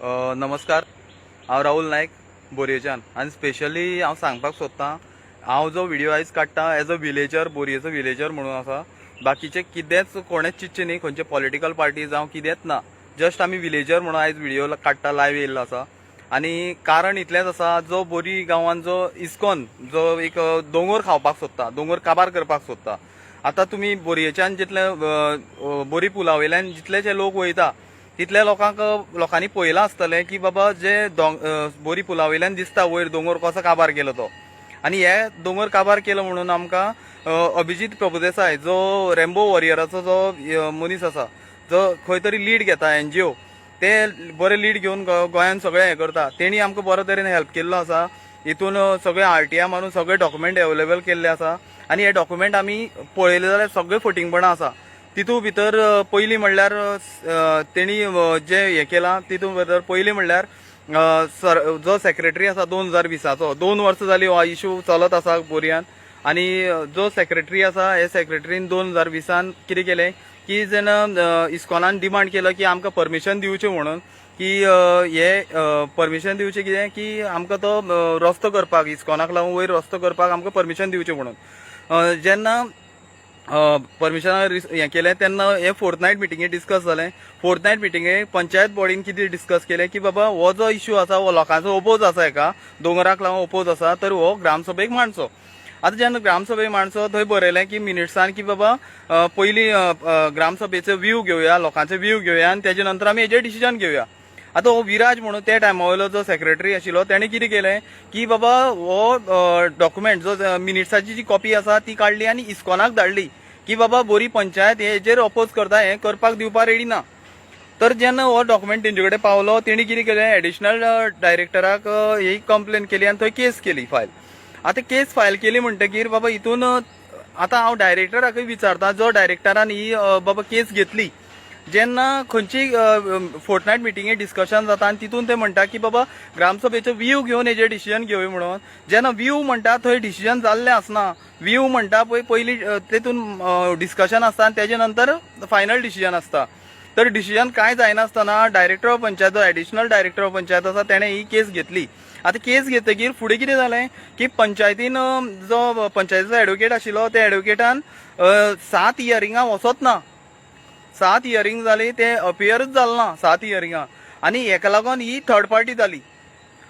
नमस्कार, हांव राहुल नायक बोरयेच्यान आनी स्पेशली हांव सांगपाक सोदतां हांव जो व्हिडिओ आयज काडटा एज अ विलेजर, बोरयेचो विलेजर म्हणून आसा. बाकीचे कितेंच कोणेच चिंतचे न्ही, खंयचे पॉलिटिकल पार्टी जावं कितेंच ना. जस्ट आमी विलेजर म्हणून आयज व्हिडिओ काडटा, लायव्ह येयल्लो आसा. आनी कारण इतलेंच आसा, जो बोरी गांवांत जो इस्कॉन जो एक दोंगर खावपाक सोदता, दोंगर काबार करपाक सोदता. आतां तुमी बोरयेच्यान जितले बोरी पुला वयल्यान जितलेशे लोक वयता तितल्या लोकांनी पळयलां आसतलें की बाबा जे बोरी पुला वयल्यान दिसता वयर दोंगर कसो काबार केलो तो. आनी हे दोंगर काबार केलो म्हणून आमकां अभिजीत प्रभुदेसाय जो रेम्बो वॉरियराचो जो मनीस आसा, जो खंय तरी लीड घेता NGO, ते बरे लीड घेवन गोंयान सगळें हें करता. तेणी आमकां बरो तरेन हेल्प केल्लो आसा. हितून सगळे RTI मारून सगळे डॉक्युमेंट अवेलेबल केल्ले आसा. आनी हे डॉक्युमेंट आमी पळयले जाल्यार सगळे फटींगपणां आसा. तितून भितर पयलीं म्हणल्यार तेणी जे हें केलां तितून भितर पयलीं म्हणल्यार जो सेक्रेटरी आसा 2020चो 2 वर्सां जालीं हो इश्यू चलत आसा बोरयान. आनी जो सेक्रेटरी आसा हे सेक्रेटरीन 2020 कितें केलें की जेन्ना इस्कॉनान डिमांड केलो की आमकां परमिशन दिवचें म्हणून, की हे परमिशन दिवचें कितें की आमकां तो रस्तो करपाक, इस्कॉनाक लागून वयर रस्तो करपाक आमकां परमिशन दिवचें म्हणून. जेन्ना परमिशनाक हें केलें तेन्ना हे फोर्थनायट मिटिंगेक डिस्कस जालें. फोर्थनायट मिटिंगेक पंचायत बॉडीन कितें डिस्कस केलें की बाबा हो जो इश्यू आसा हो लोकांचो ओपोज आसा, हेका दोंगराक लागून ओपोज आसा, तर हो ग्रामसभेक मांडचो. आतां जेन्ना ग्रामसभेक मांडचो थंय बरयलें की मिनिट्सान की बाबा पयलीं ग्रामसभेचो व्यू घेवया, लोकांचो व्यू घेवया आनी तेजे नंतर आमी हेजेर डिसिजन घेवया. आतां हो विराज म्हणून त्या टायमा वयलो जो सेक्रेटरी आशिल्लो तेणें कितें केलें की बाबा हो डॉक्युमेंट जो मिनिट्साची जी कॉपी आसा ती काडली आनी इस्कॉनाक धाडली की बाबा बोरी पंचायत हेजेर अपोज करता, हें करपाक दिवपाक रेडी ना. तर जेन्ना हो डॉक्युमेंट तेंचे कडेन पावलो तेणी कितें केलें, एडिशनल डायरेक्टराक ही कंप्लेन केली आनी थंय केस केली फायल. आतां केस फायल केली म्हणटकीर बाबा हितून आतां हांव डायरेक्टराकय विचारतां, जो डायरेक्टरान ही बाबा केस घेतली, जेन्ना खंयची फोर्थनायट मिटिंगेक डिस्कशन जाता आनी तितून ते म्हणटा की बाबा ग्रामसभेचो व्यू घेवन हेजेर डिसिजन घेवया म्हणून. जेन्ना व्यू म्हणटा थंय डिसिजन जाल्लें आसना. व्यू म्हणटा पळय पयलीं तेतून डिस्कशन आसता आनी तेजे नंतर फायनल डिसिजन आसता. तर डिसिजन कांय जायनासतना डायरेक्टर ऑफ पंचायत, जो एडिशनल डायरेक्टर ऑफ पंचायत आसा तेणें ही केस घेतली. आतां केस घेतकीर फुडें कितें जालें की पंचायतीन जो पंचायतीचो एडवोकेट आशिल्लो त्या एडवोकेटान 7 हियरिंगां वचत ना. 7 हियरिंग जाली, ते अपियरच जालें ना 7 हियरिंगां. आनी हेका लागून ही थर्ड पार्टी जाली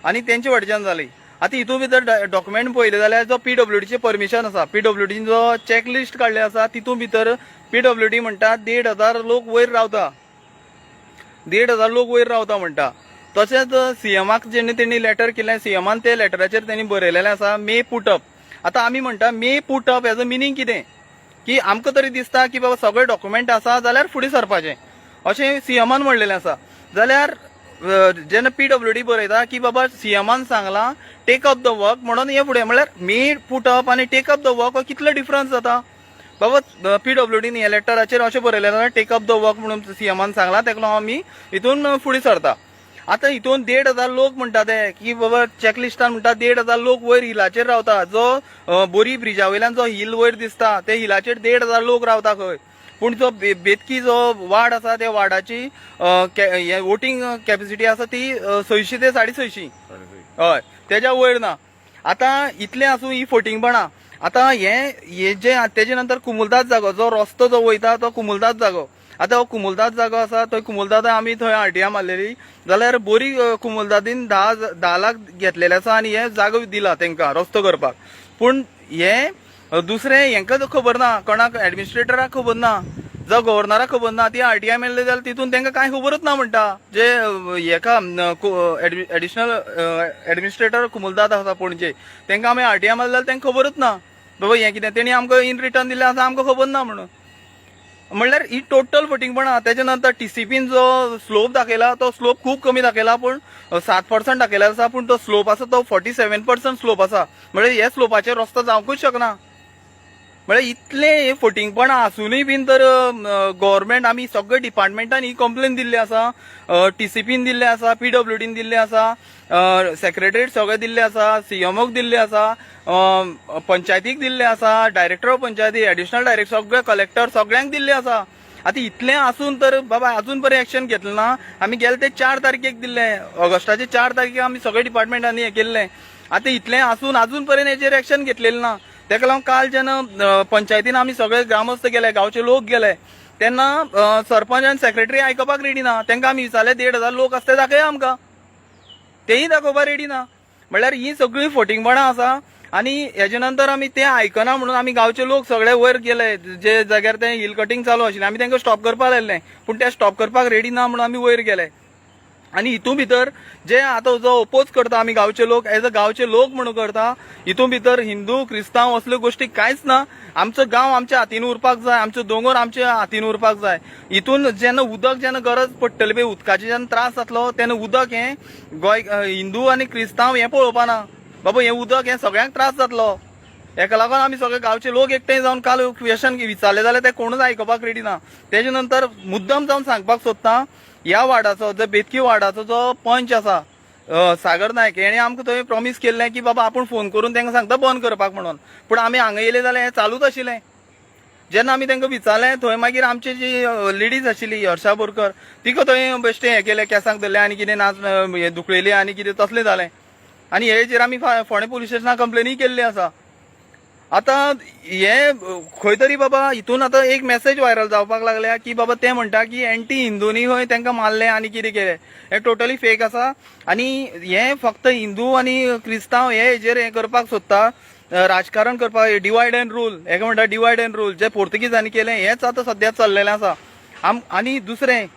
आनी तेंचे वटेच्यान जाली. आतां हितून भितर डॉक्युमेंट पळयले जाल्यार जो PWDचें परमिशन आसा, PWDन जो चॅकलिस्ट काडले आसा तितून भितर PWD म्हणटा 1,500 लोक वयर रावता, 1,500 लोक वयर रावता म्हणटा. तशेंच CMाक जेन्ना तेणी लेटर केलें, CMान ते लेटराचेर तेणी बरयलेलें आसा मे पुटअप. आतां आमी म्हणटा मे पुटअप हेजो मिनींग कितें, की आमकां तरी दिसता की बाबा सगळे डॉक्युमेंट आसा जाल्यार फुडें सरपाचें अशें CMान म्हणलेलें आसा. जाल्यार जेन्ना PWD बरयता की बाबा CMान सांगलां टेक अप द वर्क म्हणून हे फुडें, म्हळ्यार मे पुटअप आनी टेक अप द वर्क हो कितलो डिफरन्स जाता. बाबा PWDन हे लेटराचेर अशें बरयलें जाल्यार टेक अप द वर्क म्हणून CMान सांगलां, तेका लागून आमी हितून फुडें सरता. आतां हितून 1,500 लोक म्हणटा ते की बाबा चॅकलिस्टान म्हणटा 1,500 लोक वयर हिलाचेर रावता. जो बोरी ब्रिजा वयल्यान जो हिल वयर दिसता ते हिलाचेर 1,500 लोक रावता खंय. पूण जो बेतकी जो वार्ड आसा त्या वार्डाची वोटींग कॅपेसिटी आसा ती 600 ते 650. हय, तेज्या वयर ना. आतां इतलें आसूं ही फटींगपणां. आतां हे जे तेजे नंतर कुमुलदाद जागो, जो रस्तो जो वयता तो कुमुलदाद जागो. आतां हो कुमुलदाद जागो आसा, थंय कुमुलदाद आमी थंय RTI मारलेली जाल्यार बोरी कुमुलदादीन 10 लाख घेतलेले आसा आनी हे जागो दिला तेंकां रस्तो करपाक. पूण हे दुसरें हेंकां खबर ना, कोणाक एडमिनिस्ट्रेटराक खबर ना, जो गव्हर्नराक खबर ना. ती RTI मेळ्ळी जाल्यार तितून तेंकां कांय खबरच ना म्हणटा. जे हेका एडिशनल एडमिनिस्ट्रेटर कुमुलदाद आसा पणजे, तेंकां आमी RTI मारले जाल्यार तेंकां खबरच ना बाबा हें कितें. तेणी आमकां इन रिटर्न दिलें आसा, आमकां खबर ना म्हणून. म्हणल्यार ही टोटल फटींगपणां. तेजे नंतर TCPन जो स्लोप दाखयला तो स्लोप खूब कमी दाखयला, पूण 7% दाखयला आसा, पूण तो स्लोप आसा तो 47% स्लोप आसा. म्हळ्यार हे स्लोपाचेर रस्तो जावंकूच शकना. म्हळ्यार इतलें फटींगपणां आसुनूय बीन तर गव्हर्मेंट, आमी सगळे डिपार्टमेंटान ही कंप्लेन दिल्ली आसा, TCPन दिल्ले आसा, PWDन दिल्ले आसा, सेक्रेटरीएट सगळे दिल्ले आसा, CMOक दिल्ले आसा, पंचायतीक दिल्ले आसा, director of Panchayati, additional director, सगळे कलेक्टर सगळ्यांक दिल्ले आसा. आता इतलें आसून तर बाबा अजून पर्यंत एक्शन घेतलें ना. आमी गेले ते 4 तारखेक दिल्ले, ऑगस्टाचे 4 तारखेक आमी सगळे डिपार्टमेंटांनी हें केल्लें. आता इतलें आसून अजून पर्यंत हेचेर एक्शन घेतलेलें ना. तेका लागून काल जेन्ना पंचायतीन आमी सगळे ग्रामस्थ गेले, गांवचे लोक गेले, तेन्ना सरपंच आनी सेक्रेटरी आयकपाक रेडी ना. तांकां आमी विचारलें 1,500 लोक आसता ते दाखया आमकां, तेही दाखोवपाक रेडी ना. म्हळ्यार ही सगळी फटिंगपणां आसा. आणि हेजे नंतर आमी ते आयकना म्हणून आमी गांवचे लोक सगळे वयर गेले, जे जाग्यार ते हिल कटिंग चालू आशिल्लें. आमी तांकां स्टॉप करपाक लायलें, पूण ते स्टॉप करपाक रेडी ना म्हणून आमी वयर गेले. आणि हितून भितर जे आतां जो ओपोज करता आमी गांवचे लोक, एज अ गांवचे लोक म्हणून करता, हितून भितर हिंदू क्रिस्तांव असल्यो गोश्टी कांयच ना. आमचो गांव आमच्या हातीन उरपाक जाय, आमचो दोंगर आमच्या हातीन उरपाक जाय. हितून जेन्ना उदक जेन्ना गरज पडटली पळय, उदकाचे जेन्ना त्रास जातलो तेन्ना उदक हें गोंय हिंदू आनी क्रिस्तांव हें पळोवपाना. बाबा हें उदक हें सगळ्यांक त्रास जातलो. हेका लागून आमी सगळे गांवचे लोक एकठांय जावन काल क्वेश्चन विचारले जाल्यार ते कोणूच आयकपाक रेडी ना. तेजे नंतर मुद्दम जावन सांगपाक सोदता, ह्या वार्डाचो जो बेतकी वार्डाचो जो पंच आसा सागर नायक, हेणे आमकां थंय प्रॉमिस केल्लें की बाबा आपूण फोन करून तांकां सांगता बंद करपाक म्हणून. पूण आमी हांगा येयले जाल्यार हें चालूच आशिल्लें. जेन्ना आमी तांकां विचारलें थंय मागीर आमची जी लेडीज आशिल्ली हर्षा बोरकर, तिका थंय बेश्टें हें केलें, केंसांक धरलें आनी कितें नाच हें दुखयलें आनी कितें तसलें जालें. आनी हेचेर आमी फोंडें पुलीस स्टेशनाक कंप्लेनूय केल्ली आसा. आतां हे खंय तरी बाबा हितून आतां एक मेसेज व्हायरल जावपाक लागल्या की बाबा ते म्हणटा की एंटी हिंदूंनी खंय तांकां मारलें आनी कितें केलें. हें टोटली फेक आसा. आनी हें फक्त हिंदू आनी क्रिस्तांव हेजेर हें करपाक सोदता, राजकारण करपाक, डिवायड एंड रूल, हेका म्हणटा डिवायड एंड रूल, जे पोर्तुगीजांनी केलें हेंच आतां सद्या चल्लेलें आसा. आनी दुसरें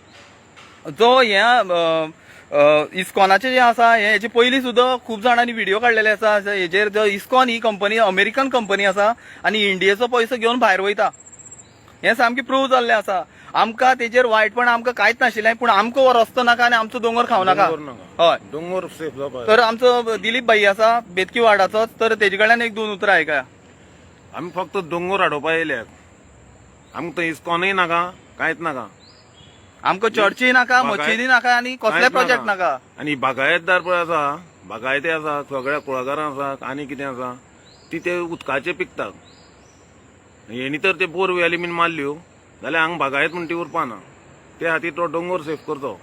जो हें इस्कॉनाचे जे आसा हेचे पयलीं सुद्दां खूब जाणांनी व्हिडिओ काडलेले आसा. हेजेर जो इस्कॉन ही कंपनी अमेरिकन कंपनी आसा आनी इंडियेचो पयसो घेवन भायर वयता, हें सामकें प्रूव जाल्लें आसा. आमकां तेजेर वायटपण आमकां कांयच नाशिल्लें, पूण आमकां हो रस्तो नाका आनी आमचो दोंगर खावं नाका. हय, दोंगर सेफ जावपाक. तर आमचो दिलीप भाई आसा बेतकी वार्डाचो, तर तेजे कडल्यान 1-2 उतरां आयकया. आमी फक्त दोंगर हाडोवपाक येयल्यात. आमकां थंय इस्कॉनय नाका, कांयच नाका. आमकां चर्ची नाका, मशिदी नाका आनी कसले प्रोजेक्ट नाका. आनी बागायतदार पळय आसा, बागायते आसा, सगळ्या कुळागरां आसा, आनी कितें आसा, ती ते उदकाचे पिकतात. हेणी तर ते बोर वेली बीन मारल्यो जाल्यार हांगा बागायत म्हणटी उरपाना. ते खातीर तो दोंगर सेफ करचो.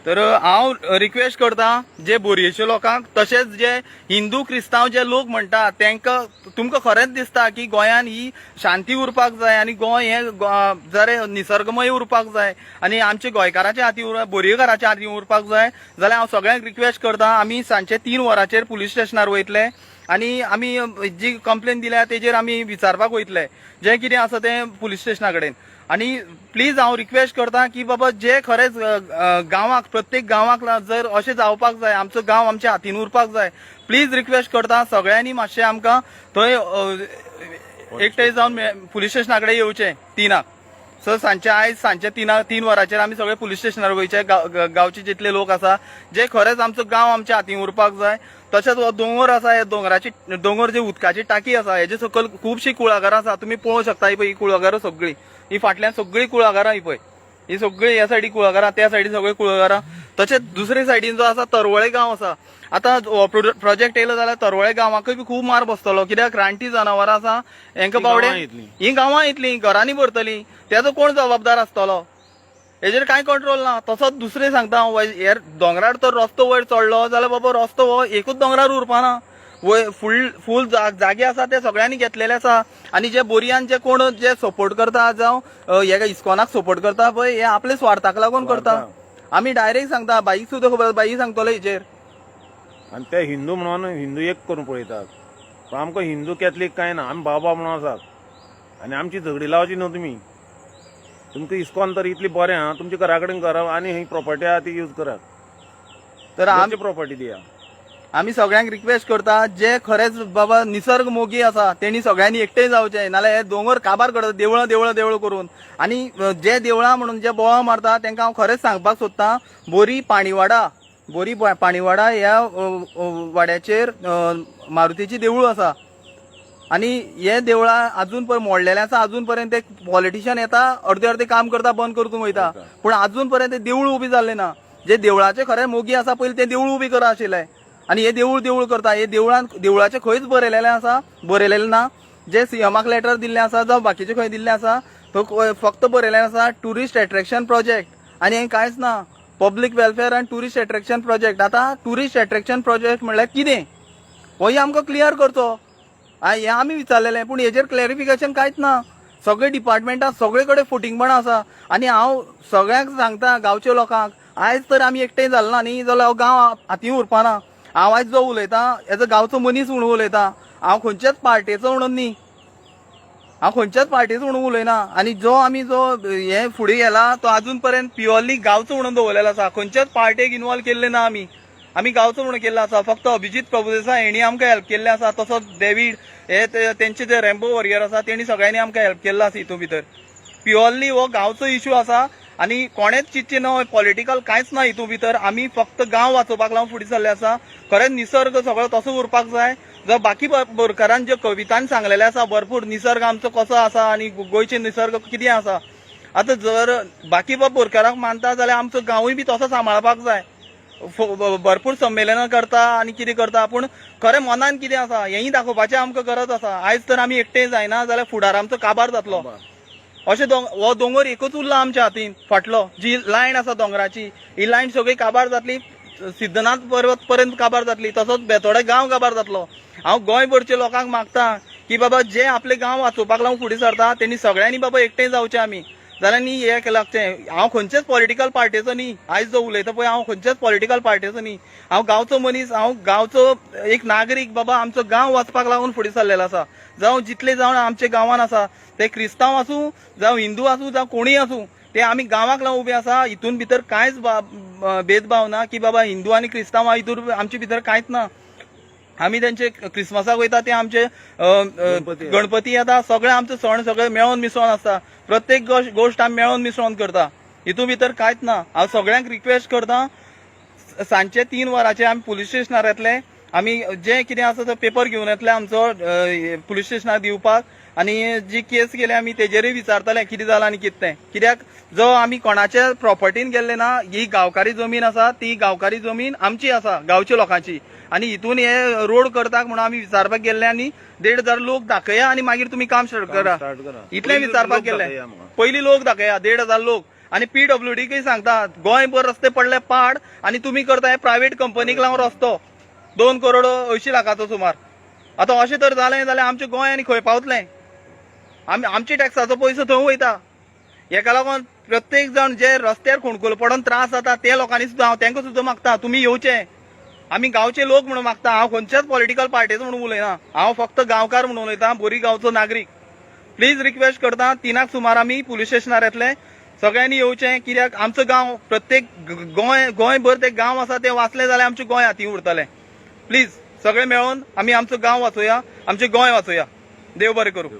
तर हांव रिक्वेस्ट करता जे बोरयेच्या लोकांक, तशेंच जे हिंदू क्रिस्तांव जे लोक म्हणटा तांकां, तुमकां खरेंच दिसता की गोंयान ही शांती उरपाक जाय आनी गोंय हें जरे निसर्गमय उरपाक जाय आनी आमचे गोंयकाराच्या हाती बोरयेकाराच्या हाती उरपाक जाय, जाल्यार हांव सगळ्यांक रिक्वेस्ट करता, आमी सांजचे 3 वरांचेर पुलीस स्टेशनार वयतले आनी आमी जी कंप्लेन दिल्या तेजेर आमी विचारपाक वयतले, जें कितें आसा तें पुलीस स्टेशना कडेन. आनी प्लीज हांव रिक्वेस्ट करता की बाबा जे खरेंच गांवाक, प्रत्येक गांवाक जर अशें जावपाक जाय, आमचो गांव आमच्या हातीन उरपाक जाय, प्लीज रिक्वेस्ट करता सगळ्यांनी मातशें आमकां थंय एकठांय जावन पुलीस स्टेशना कडेन येवचें 3 सो आयज सांजचे 3 वरांचेर आमी सगळे पुलीस स्टेशनार वयचे. गांवचे जितले लोक आसा जे खरेंच आमचो गांव आमच्या हातीन उरपाक जाय. तशेंच हो दोंगर आसा, हे दोंगर जे उदकाची टाकी आसा हेजे सकयल खुबशीं कुळागरां आसा. तुमी पळोवंक शकता ही पळय, ही कुळागरां सगळीं, ही फाटल्यान सगळीं कुळागरां, ही पळय, ही सगळीं ह्या सायडीक कुळागरां, त्या सायडीक सगळीं कुळागरां. तशेंच दुसरे सायडीन जो आसा तरवळे गांव आसा. आतां प्रोजेक्ट येयलो जाल्यार तरवळे गांवाकूय बी खूब मार बसतलो, कित्याक रानटी जनावरां आसा, हेंकां बावडे ही गांवां येतलीं, घरांनी भरतलीं, तेजो कोण जबाबदार आसतलो? हेजेर कांय कंट्रोल ना. तसोच दुसरें सांगता हांव, हेर दोंगरार तर रस्तो वयर चडलो जाल्यार बाबा रस्तो हो एकूच दोंगरार उरपाना. फूल जागे आसा ते सगळ्यांनी घेतलेले आसा. आनी जे बोरयान जे कोण जे सपोर्ट करता, जावं हे इस्कॉनाक सपोर्ट करता पळय, हे आपले स्वार्थाक लागून करता. आमी डायरेक्ट सांगता, बाईक सुद्दां खबर, बाई सांगतलो हेजेर. आनी ते हिंदू म्हणून हिंदू एक करून पळयतात, पण आमकां हिंदू कॅथलीक कांय ना. आमी भाव म्हणून आसात आनी आमची झगडी लावची न्हू तुमी. तुमकां इस्कॉन तर इतली बरें आहा, तुमच्या घरा कडेन करा आनी ही प्रॉपर्टी आहा ती यूज करात. तर आमची प्रॉपर्टी दिया. आमी सगळ्यांक रिक्वेस्ट करता, जे खरेंच बाबा निसर्ग मोगी आसा तेणी सगळ्यांनी एकठांय जावचें, नाल्यार हे दोंगर काबार करता देवळां देवळां देवळां करून. आनी जे देवळां म्हणून जे बोवाळ मारता तांकां हांव खरेंच सांगपाक सोदतां, बोरी पाणीवाडा ह्या वाड्याचेर मारुतीची देवूळ आसा आनी हे देवळां अजून पर्यंत मोडलेलें आसा. अजून पर्यंत एक पॉलिटिशियन येता, अर्दे काम करता, बंद करून वयता, पूण अजून पर्यंत देवूळ उबी जाल्लें ना. जे देवळाचे खरें मोगी आसा पयलीं ते देवूळ उबी करा आशिल्लें आनी हे देवूळ करता. हे देवळाचे खंयच बरयलेलें ना. जे सीएमाक लेटर दिल्लें आसा जावं बाकीचे खंय दिल्लें आसा तो फक्त बरयलें आसा टुरिस्ट एट्रॅक्शन प्रोजेक्ट आनी हें कांयच ना. पब्लीक वेलफेअर आनी टुरिस्ट एट्रॅक्शन प्रोजेक्ट. आतां टुरिस्ट एट्रॅक्शन प्रोजेक्ट म्हणल्यार कितें होय आमकां क्लियर करचो. हें आमी विचारलेलें पूण हेजेर क्लॅरिफिकेशन कांयच ना. सगळे डिपार्टमेंटां सगळे कडेन फुटींगपणां आसा. आनी हांव सगळ्यांक सांगता गांवच्या लोकांक, आयज तर आमी एकठांय जालें ना न्ही जाल्यार गांव हातीन उरपाना. हांव आयज जो उलयतां एज अ गांवचो मनीस म्हणून उलयतां. हांव खंयच्याच पार्टेचो म्हणून न्ही, हांव खंयच्याच पार्टीचो म्हणून उलयना. आनी जो आमी जो हे फुडें गेला तो अजून पर्यंत प्युअरली गांवचो म्हणून दवरलेलो आसा. खंयच्याच पार्टेक इन्वॉल्व केल्ले ना आमी गांवचो म्हणून केल्लो आसा. फक्त अभिजीत प्रभुदेसाय हेणी आमकां हेल्प केल्ले आसा. तसोच डेव्हिड हे तेंचे जे रॅम्बो वॉरियर आसा तेणी सगळ्यांनी आमकां हेल्प केल्लो आसा हितून भितर. प्युअरली हो गांवचो इश्यू आसा आनी कोणेच चिंतचे ना पॉलिटिकल कांयच ना हितून भितर. आमी फक्त गांव वाचोवपाक लागून फुडें सरले आसा. खरेंच निसर्ग सगळो तसो उरपाक जाय जो बाकी बोरकारान ज्यो कवितांनी सांगलेले आसा भरपूर निसर्ग आमचो कसो आसा आनी गोंयचे निसर्ग कितें आसा. आतां जर बाकी बोरकारांक मानता जाल्यार आमचो गांवूय बी तसो सांबाळपाक जाय. भरपूर संमेलनां करता आनी कितें करता पूण खरें मनान कितें आसा हेंय दाखोवपाचें आमकां गरज आसा. आयज तर आमी एकठांय जायना जाल्यार फुडार आमचो काबार जातलो. अशें हो दोंगर एकूच उरला आमच्या हातीन फाटलो. जी लायन आसा दोंगराची ही लायन सगळी काबार जातली. सिद्धनाथ पर्वत पर्यंत काबार जातली. तसोच बेतोडे गांव काबार जातलो. हांव गोंयभरच्या लोकांक मागता की बाबा जे आपले गांव वाचोवपाक लागून फुडें सरता तेणी सगळ्यांनी बाबा एकठांय जावचें आमी. जाल्यार न्ही हे लागचें. हांव खंयच्याच पॉलिटिकल पार्टीचो न्ही. आयज जो उलयता पळय हांव खंयच्याच पॉलिटिकल पार्टीचो न्ही. हांव गांवचो मनीस. हांव गांवचो एक नागरीक. बाबा आमचो गांव वाचपाक लागून फुडें सरलेलो आसा. जावं जितले जावन आमचे गांवान आसा ते क्रिस्तांव आसूं जावं हिंदू आसूं जावं कोणीय आसूं ते आमी गांवाक लागून उबे आसा. हितून भितर कांयच भेदभाव ना की बाबा हिंदू आनी क्रिस्तांव हितून आमचे भितर कांयच ना. आमी तेंचे क्रिस्मसाक वयता ते आमचे गणपती येता सगळे आमचे सण सगळे मेळोन मिसळोन आसता. प्रत्येक गोश्ट आमी मेळोन मिसळोन करता. हितून भितर कांयच ना. हांव सगळ्यांक रिक्वेस्ट करता सांजचे 3 वरांचेर आमी पुलीस स्टेशनार येतले. आमी जे कितें आसा तो पेपर घेवन येतले आमचो पुलीस स्टेशनार दिवपाक आनी जी केस केली आमी तेजेरूय विचारतले कितें जालां आनी कितें तें. कित्याक जो आमी कोणाच्या प्रॉपर्टीन गेल्ले ना ही गांवकारी जमीन आसा ती गांवकारी जमीन आमची आसा गांवच्या लोकांची. आनी हितून हे रोड करतात म्हणून आमी विचारपाक गेल्ले आनी 1,500 लोक दाखया आनी मागीर तुमी काम स्टार्ट करा इतलें विचारपाक गेल्ले. पयलीं लोक दाखया 1,500 लोक. आनी PWDकय सांगता गोंयभर रस्ते पडले पाड आनी तुमी करता हे प्रायव्हेट कंपनीक लागून रस्तो 2 करोड 80 लाखाचो सुमार. आतां अशें तर जालें जाल्यार आमचें गोंय आनी खंय पावतलें. आमच्या टॅक्साचो पयसो थंय वयता. हेका लागून प्रत्येक जण जे रस्त्यार खोणकूल पडोन त्रास जाता ते लोकांनी सुद्दां हांव तेंका सुद्दां मागता तुमी येवचें. आमी गांवचे लोक म्हणून मागता. हांव खंयच्याच पॉलिटिकल पार्टीचो म्हणून उलयना. हांव फक्त गांवकार म्हणून उलयतां बोरी गांवचो नागरीक. प्लीज रिक्वेस्ट करता 3 सुमार आमी पुलीस स्टेशनार येतले. सगळ्यांनी येवचें कित्याक आमचो गांव प्रत्येक गोंयभर ते गांव आसा ते वाचले जाल्यार आमचें गोंय हातीन उरतलें. प्लीज सगळे मेळोन आमी आमचो गांव वाचोवया आमचें गोंय वाचोवया. देव बरें करूं.